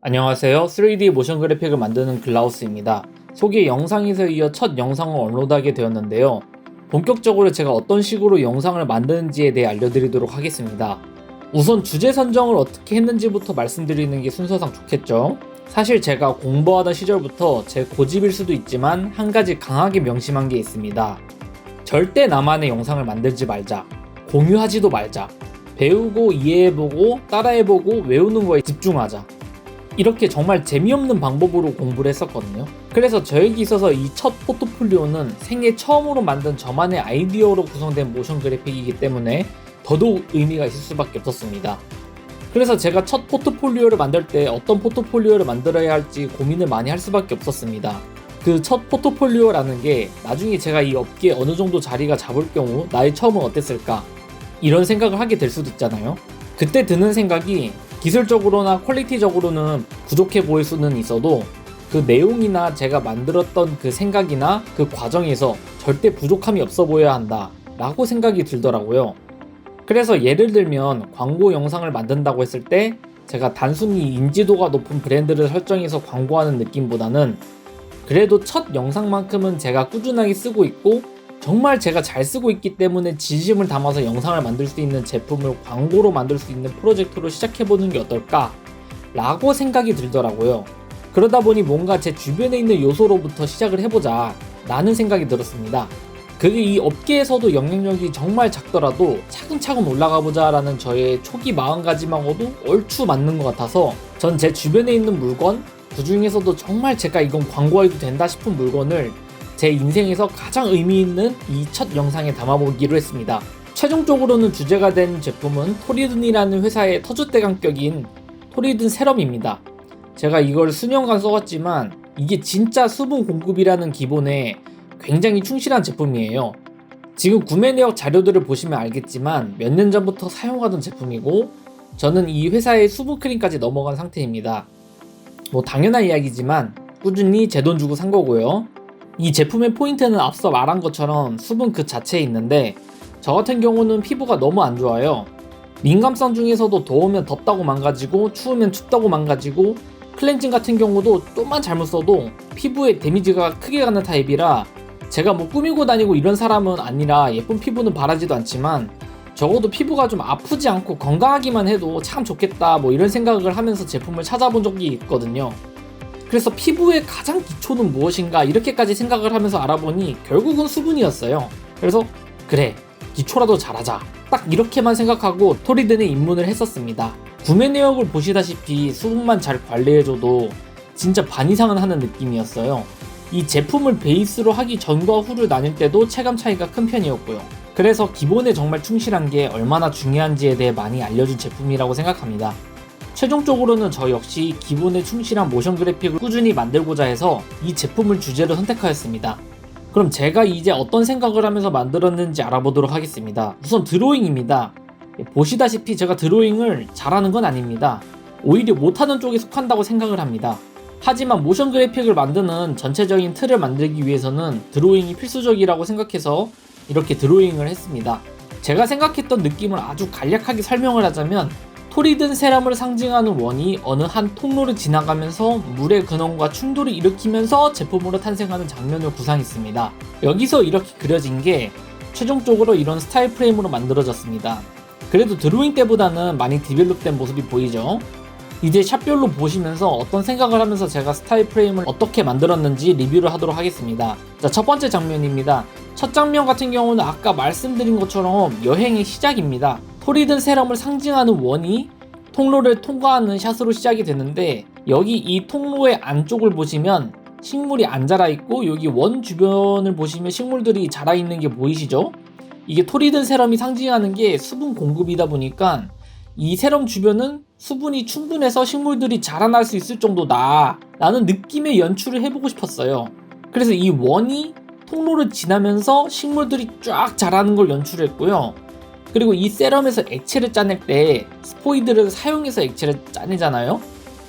안녕하세요. 3D 모션 그래픽을 만드는 글라우스입니다. 소개 영상에서 이어 첫 영상을 업로드하게 되었는데요. 본격적으로 제가 어떤 식으로 영상을 만드는지에 대해 알려드리도록 하겠습니다. 우선 주제 선정을 어떻게 했는지부터 말씀드리는 게 순서상 좋겠죠. 사실 제가 공부하던 시절부터 제 고집일 수도 있지만 한 가지 강하게 명심한 게 있습니다. 절대 나만의 영상을 만들지 말자. 공유하지도 말자. 배우고 이해해보고 따라해보고 외우는 거에 집중하자. 이렇게 정말 재미없는 방법으로 공부를 했었거든요. 그래서 저에게 있어서 이 첫 포트폴리오는 생애 처음으로 만든 저만의 아이디어로 구성된 모션 그래픽이기 때문에 더더욱 의미가 있을 수밖에 없었습니다. 그래서 제가 첫 포트폴리오를 만들 때 어떤 포트폴리오를 만들어야 할지 고민을 많이 할 수밖에 없었습니다. 그 첫 포트폴리오라는 게 나중에 제가 이 업계에 어느 정도 자리가 잡을 경우 나의 처음은 어땠을까? 이런 생각을 하게 될 수도 있잖아요. 그때 드는 생각이 기술적으로나 퀄리티적으로는 부족해 보일 수는 있어도 그 내용이나 제가 만들었던 그 생각이나 그 과정에서 절대 부족함이 없어 보여야 한다 라고 생각이 들더라고요. 그래서 예를 들면 광고 영상을 만든다고 했을 때 제가 단순히 인지도가 높은 브랜드를 설정해서 광고하는 느낌보다는 그래도 첫 영상만큼은 제가 꾸준하게 쓰고 있고 정말 제가 잘 쓰고 있기 때문에 진심을 담아서 영상을 만들 수 있는 제품을 광고로 만들 수 있는 프로젝트로 시작해보는 게 어떨까? 라고 생각이 들더라고요. 그러다 보니 뭔가 제 주변에 있는 요소로부터 시작을 해보자 라는 생각이 들었습니다. 그게 이 업계에서도 영향력이 정말 작더라도 차근차근 올라가보자 라는 저의 초기 마음가짐하고도 얼추 맞는 것 같아서 전 제 주변에 있는 물건, 그 중에서도 정말 제가 이건 광고해도 된다 싶은 물건을 제 인생에서 가장 의미 있는 이 첫 영상에 담아보기로 했습니다. 최종적으로는 주제가 된 제품은 토리든이라는 회사의 터줏대감격인 토리든 세럼입니다. 제가 이걸 수년간 써왔지만 이게 진짜 수분 공급이라는 기본에 굉장히 충실한 제품이에요. 지금 구매 내역 자료들을 보시면 알겠지만 몇 년 전부터 사용하던 제품이고 저는 이 회사의 수분 크림까지 넘어간 상태입니다. 뭐 당연한 이야기지만 꾸준히 제 돈 주고 산 거고요. 이 제품의 포인트는 앞서 말한 것처럼 수분 그 자체에 있는데 저 같은 경우는 피부가 너무 안 좋아요. 민감성 중에서도 더우면 덥다고 망가지고 추우면 춥다고 망가지고 클렌징 같은 경우도 좀만 잘못 써도 피부에 데미지가 크게 가는 타입이라 제가 뭐 꾸미고 다니고 이런 사람은 아니라 예쁜 피부는 바라지도 않지만 적어도 피부가 좀 아프지 않고 건강하기만 해도 참 좋겠다 뭐 이런 생각을 하면서 제품을 찾아본 적이 있거든요. 그래서 피부의 가장 기초는 무엇인가 이렇게까지 생각을 하면서 알아보니 결국은 수분이었어요. 그래서 그래 기초라도 잘하자 딱 이렇게만 생각하고 토리든에 입문을 했었습니다. 구매 내역을 보시다시피 수분만 잘 관리해줘도 진짜 반 이상은 하는 느낌이었어요. 이 제품을 베이스로 하기 전과 후를 나뉠 때도 체감 차이가 큰 편이었고요. 그래서 기본에 정말 충실한 게 얼마나 중요한지에 대해 많이 알려준 제품이라고 생각합니다. 최종적으로는 저 역시 기본에 충실한 모션 그래픽을 꾸준히 만들고자 해서 이 제품을 주제로 선택하였습니다. 그럼 제가 이제 어떤 생각을 하면서 만들었는지 알아보도록 하겠습니다. 우선 드로잉입니다. 보시다시피 제가 드로잉을 잘하는 건 아닙니다. 오히려 못하는 쪽에 속한다고 생각을 합니다. 하지만 모션 그래픽을 만드는 전체적인 틀을 만들기 위해서는 드로잉이 필수적이라고 생각해서 이렇게 드로잉을 했습니다. 제가 생각했던 느낌을 아주 간략하게 설명을 하자면 토리든 세럼을 상징하는 원이 어느 한 통로를 지나가면서 물의 근원과 충돌을 일으키면서 제품으로 탄생하는 장면을 구상했습니다. 여기서 이렇게 그려진 게 최종적으로 이런 스타일 프레임으로 만들어졌습니다. 그래도 드로잉 때보다는 많이 디벨롭된 모습이 보이죠? 이제 샷별로 보시면서 어떤 생각을 하면서 제가 스타일 프레임을 어떻게 만들었는지 리뷰를 하도록 하겠습니다. 자, 첫 번째 장면입니다. 첫 장면 같은 경우는 아까 말씀드린 것처럼 여행의 시작입니다. 토리든 세럼을 상징하는 원이 통로를 통과하는 샷으로 시작이 되는데 여기 이 통로의 안쪽을 보시면 식물이 안 자라있고 여기 원 주변을 보시면 식물들이 자라있는 게 보이시죠? 이게 토리든 세럼이 상징하는 게 수분 공급이다 보니까 이 세럼 주변은 수분이 충분해서 식물들이 자라날 수 있을 정도다 라는 느낌의 연출을 해보고 싶었어요. 그래서 이 원이 통로를 지나면서 식물들이 쫙 자라는 걸 연출했고요. 그리고 이 세럼에서 액체를 짜낼 때 스포이드를 사용해서 액체를 짜내잖아요.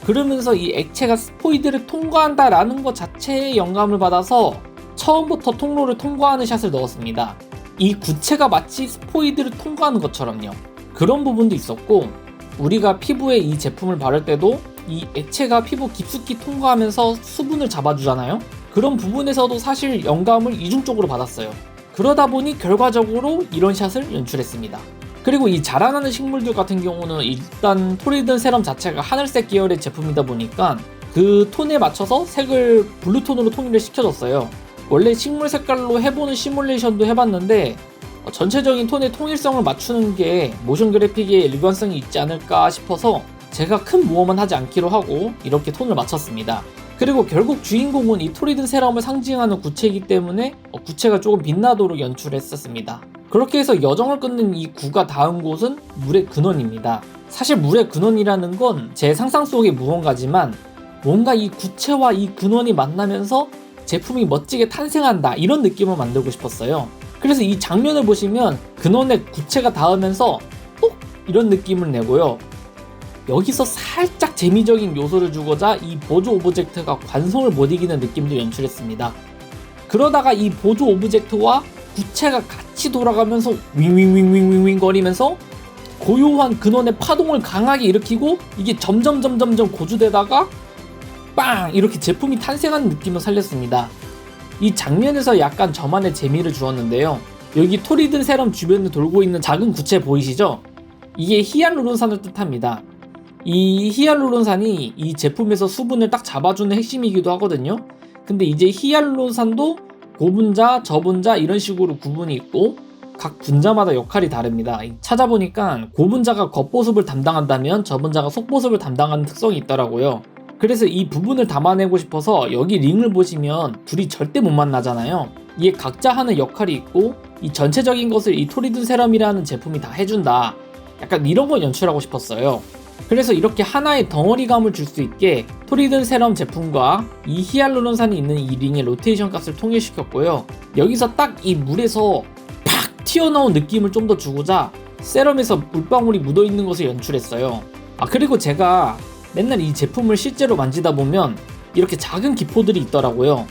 그러면서 이 액체가 스포이드를 통과한다 라는 것 자체에 영감을 받아서 처음부터 통로를 통과하는 샷을 넣었습니다. 이 구체가 마치 스포이드를 통과하는 것처럼요. 그런 부분도 있었고 우리가 피부에 이 제품을 바를 때도 이 액체가 피부 깊숙이 통과하면서 수분을 잡아주잖아요. 그런 부분에서도 사실 영감을 이중적으로 받았어요. 그러다 보니 결과적으로 이런 샷을 연출했습니다. 그리고 이 자라나는 식물들 같은 경우는 일단 토리든 세럼 자체가 하늘색 계열의 제품이다 보니까 그 톤에 맞춰서 색을 블루톤으로 통일을 시켜줬어요. 원래 식물 색깔로 해보는 시뮬레이션도 해봤는데 전체적인 톤의 통일성을 맞추는 게 모션 그래픽에 일관성이 있지 않을까 싶어서 제가 큰 모험은 하지 않기로 하고 이렇게 톤을 맞췄습니다. 그리고 결국 주인공은 이 토리든 세럼을 상징하는 구체이기 때문에 구체가 조금 빛나도록 연출했었습니다. 그렇게 해서 여정을 끊는 이 구가 닿은 곳은 물의 근원입니다. 사실 물의 근원이라는 건 제 상상 속의 무언가지만 뭔가 이 구체와 이 근원이 만나면서 제품이 멋지게 탄생한다 이런 느낌을 만들고 싶었어요. 그래서 이 장면을 보시면 근원에 구체가 닿으면서 톡 이런 느낌을 내고요. 여기서 살짝 재미적인 요소를 주고자 이 보조 오브젝트가 관성을 못 이기는 느낌도 연출했습니다. 그러다가 이 보조 오브젝트와 구체가 같이 돌아가면서 윙윙윙윙윙 거리면서 고요한 근원의 파동을 강하게 일으키고 이게 점점 고조되다가 빵! 이렇게 제품이 탄생하는 느낌을 살렸습니다. 이 장면에서 약간 저만의 재미를 주었는데요. 여기 토리든 세럼 주변에 돌고 있는 작은 구체 보이시죠? 이게 히알루론산을 뜻합니다. 이 히알루론산이 이 제품에서 수분을 딱 잡아주는 핵심이기도 하거든요. 근데 이제 히알루론산도 고분자, 저분자 이런 식으로 구분이 있고 각 분자마다 역할이 다릅니다. 찾아보니까 고분자가 겉보습을 담당한다면 저분자가 속보습을 담당하는 특성이 있더라고요. 그래서 이 부분을 담아내고 싶어서 여기 링을 보시면 둘이 절대 못 만나잖아요. 이게 각자 하는 역할이 있고 이 전체적인 것을 이 토리든 세럼이라는 제품이 다 해준다. 약간 이런 걸 연출하고 싶었어요. 그래서 이렇게 하나의 덩어리감을 줄 수 있게 토리든 세럼 제품과 이 히알루론산이 있는 이 링의 로테이션 값을 통일시켰고요. 여기서 딱 이 물에서 팍 튀어나온 느낌을 좀 더 주고자 세럼에서 물방울이 묻어있는 것을 연출했어요. 그리고 제가 맨날 이 제품을 실제로 만지다 보면 이렇게 작은 기포들이 있더라고요.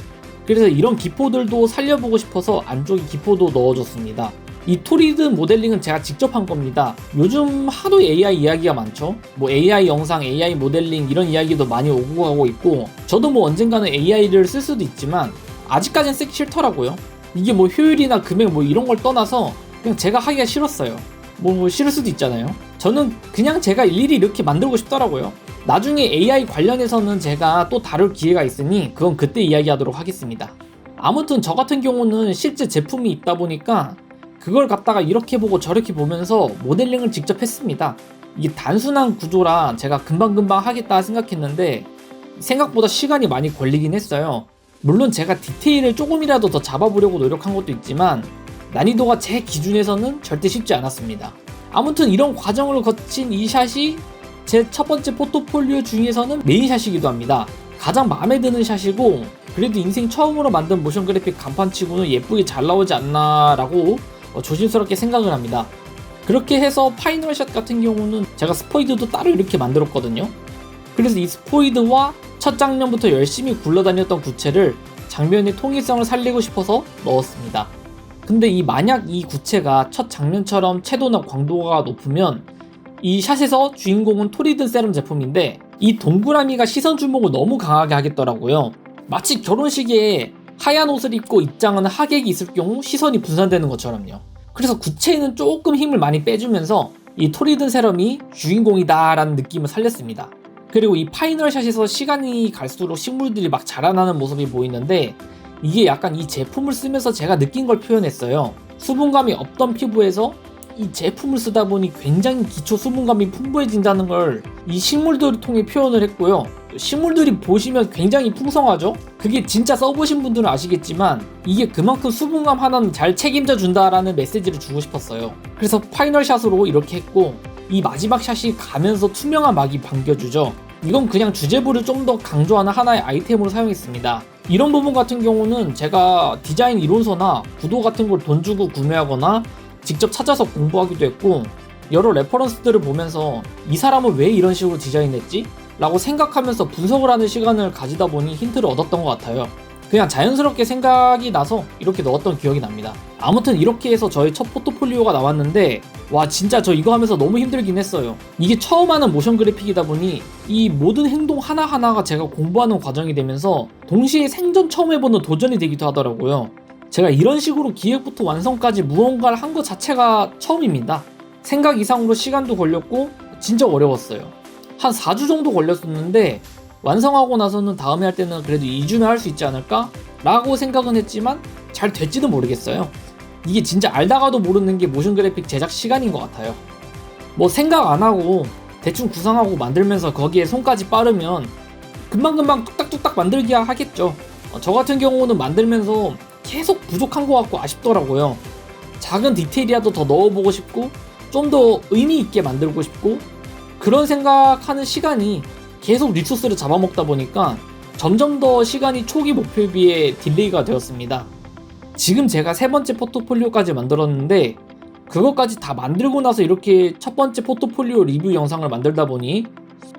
그래서 이런 기포들도 살려보고 싶어서 안쪽에 기포도 넣어줬습니다. 이 토리든 모델링은 제가 직접 한 겁니다. 요즘 하도 AI 이야기가 많죠. 뭐 AI 영상, AI 모델링 이런 이야기도 많이 오고 가고 있고 저도 뭐 언젠가는 AI를 쓸 수도 있지만 아직까진 쓰기 싫더라고요. 이게 뭐 효율이나 금액 뭐 이런 걸 떠나서 그냥 제가 하기가 싫었어요. 뭐 싫을 수도 있잖아요. 저는 그냥 제가 일일이 이렇게 만들고 싶더라고요. 나중에 AI 관련해서는 제가 또 다룰 기회가 있으니 그건 그때 이야기하도록 하겠습니다. 아무튼 저 같은 경우는 실제 제품이 있다 보니까 그걸 갖다가 이렇게 보고 저렇게 보면서 모델링을 직접 했습니다. 이게 단순한 구조라 제가 금방금방 하겠다 생각했는데 생각보다 시간이 많이 걸리긴 했어요. 물론 제가 디테일을 조금이라도 더 잡아보려고 노력한 것도 있지만 난이도가 제 기준에서는 절대 쉽지 않았습니다. 아무튼 이런 과정을 거친 이 샷이 제 첫 번째 포트폴리오 중에서는 메인샷이기도 합니다. 가장 마음에 드는 샷이고 그래도 인생 처음으로 만든 모션 그래픽 간판치고는 예쁘게 잘 나오지 않나 라고 조심스럽게 생각을 합니다. 그렇게 해서 파이널 샷 같은 경우는 제가 스포이드도 따로 이렇게 만들었거든요. 그래서 이 스포이드와 첫 장면부터 열심히 굴러다녔던 구체를 장면의 통일성을 살리고 싶어서 넣었습니다. 근데 만약 이 구체가 첫 장면처럼 채도나 광도가 높으면 이 샷에서 주인공은 토리든 세럼 제품인데 이 동그라미가 시선 주목을 너무 강하게 하겠더라고요. 마치 결혼식에 하얀 옷을 입고 입장하는 하객이 있을 경우 시선이 분산되는 것처럼요. 그래서 구체에는 조금 힘을 많이 빼주면서 이 토리든 세럼이 주인공이다 라는 느낌을 살렸습니다. 그리고 이 파이널 샷에서 시간이 갈수록 식물들이 막 자라나는 모습이 보이는데 이게 약간 이 제품을 쓰면서 제가 느낀 걸 표현했어요. 수분감이 없던 피부에서 이 제품을 쓰다 보니 굉장히 기초 수분감이 풍부해진다는 걸 이 식물들을 통해 표현을 했고요. 식물들이 보시면 굉장히 풍성하죠? 그게 진짜 써보신 분들은 아시겠지만 이게 그만큼 수분감 하나는 잘 책임져 준다라는 메시지를 주고 싶었어요. 그래서 파이널 샷으로 이렇게 했고 이 마지막 샷이 가면서 투명한 막이 반겨주죠. 이건 그냥 주제부를 좀 더 강조하는 하나의 아이템으로 사용했습니다. 이런 부분 같은 경우는 제가 디자인 이론서나 구도 같은 걸 돈 주고 구매하거나 직접 찾아서 공부하기도 했고 여러 레퍼런스들을 보면서 이 사람은 왜 이런 식으로 디자인했지? 라고 생각하면서 분석을 하는 시간을 가지다 보니 힌트를 얻었던 것 같아요. 그냥 자연스럽게 생각이 나서 이렇게 넣었던 기억이 납니다. 아무튼 이렇게 해서 저의 첫 포트폴리오가 나왔는데 와 진짜 저 이거 하면서 너무 힘들긴 했어요. 이게 처음 하는 모션 그래픽이다 보니 이 모든 행동 하나하나가 제가 공부하는 과정이 되면서 동시에 생전 처음 해보는 도전이 되기도 하더라고요. 제가 이런 식으로 기획부터 완성까지 무언가를 한 것 자체가 처음입니다. 생각 이상으로 시간도 걸렸고 진짜 어려웠어요. 한 4주 정도 걸렸었는데 완성하고 나서는 다음에 할 때는 그래도 2주면 할 수 있지 않을까? 라고 생각은 했지만 잘 될지도 모르겠어요. 이게 진짜 알다가도 모르는 게 모션 그래픽 제작 시간인 것 같아요. 뭐 생각 안 하고 대충 구상하고 만들면서 거기에 손까지 빠르면 금방금방 뚝딱뚝딱 만들기 하겠죠. 저 같은 경우는 만들면서 계속 부족한 것 같고 아쉽더라고요. 작은 디테일이라도 더 넣어보고 싶고 좀 더 의미 있게 만들고 싶고 그런 생각하는 시간이 계속 리소스를 잡아먹다 보니까 점점 더 시간이 초기 목표에 비해 딜레이가 되었습니다. 지금 제가 세 번째 포트폴리오까지 만들었는데 그것까지 다 만들고 나서 이렇게 첫 번째 포트폴리오 리뷰 영상을 만들다 보니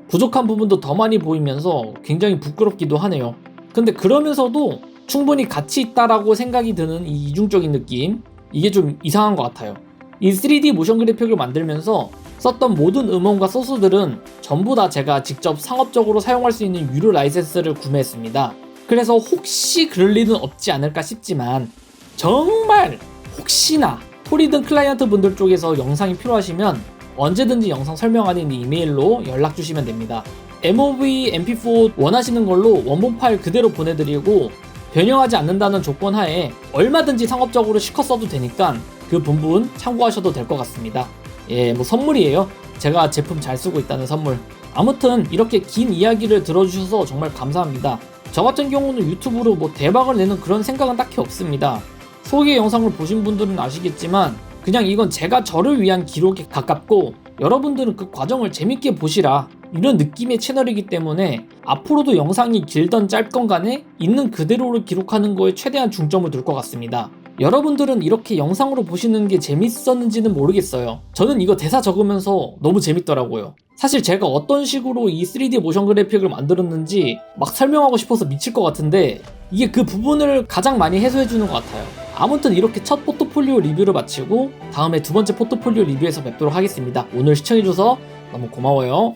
부족한 부분도 더 많이 보이면서 굉장히 부끄럽기도 하네요. 근데 그러면서도 충분히 가치 있다라고 생각이 드는 이 이중적인 느낌, 이게 좀 이상한 것 같아요. 이 3D 모션 그래픽을 만들면서 썼던 모든 음원과 소스들은 전부 다 제가 직접 상업적으로 사용할 수 있는 유료 라이센스를 구매했습니다. 그래서 혹시 그럴 일은 없지 않을까 싶지만 정말 혹시나 토리든 클라이언트 분들 쪽에서 영상이 필요하시면 언제든지 영상 설명란에 있는 이메일로 연락 주시면 됩니다. MOV, MP4 원하시는 걸로 원본 파일 그대로 보내드리고 변형하지 않는다는 조건 하에 얼마든지 상업적으로 실컷 써도 되니까 그 부분 참고하셔도 될 것 같습니다. 예, 뭐 선물이에요. 제가 제품 잘 쓰고 있다는 선물. 아무튼 이렇게 긴 이야기를 들어주셔서 정말 감사합니다. 저 같은 경우는 유튜브로 뭐 대박을 내는 그런 생각은 딱히 없습니다. 소개 영상을 보신 분들은 아시겠지만 그냥 이건 제가 저를 위한 기록에 가깝고 여러분들은 그 과정을 재밌게 보시라 이런 느낌의 채널이기 때문에 앞으로도 영상이 길던 짧건 간에 있는 그대로를 기록하는 거에 최대한 중점을 둘 것 같습니다. 여러분들은 이렇게 영상으로 보시는 게 재밌었는지는 모르겠어요. 저는 이거 대사 적으면서 너무 재밌더라고요. 사실 제가 어떤 식으로 이 3D 모션 그래픽을 만들었는지 막 설명하고 싶어서 미칠 것 같은데 이게 그 부분을 가장 많이 해소해주는 것 같아요. 아무튼 이렇게 첫 포트폴리오 리뷰를 마치고 다음에 두 번째 포트폴리오 리뷰에서 뵙도록 하겠습니다. 오늘 시청해줘서 너무 고마워요.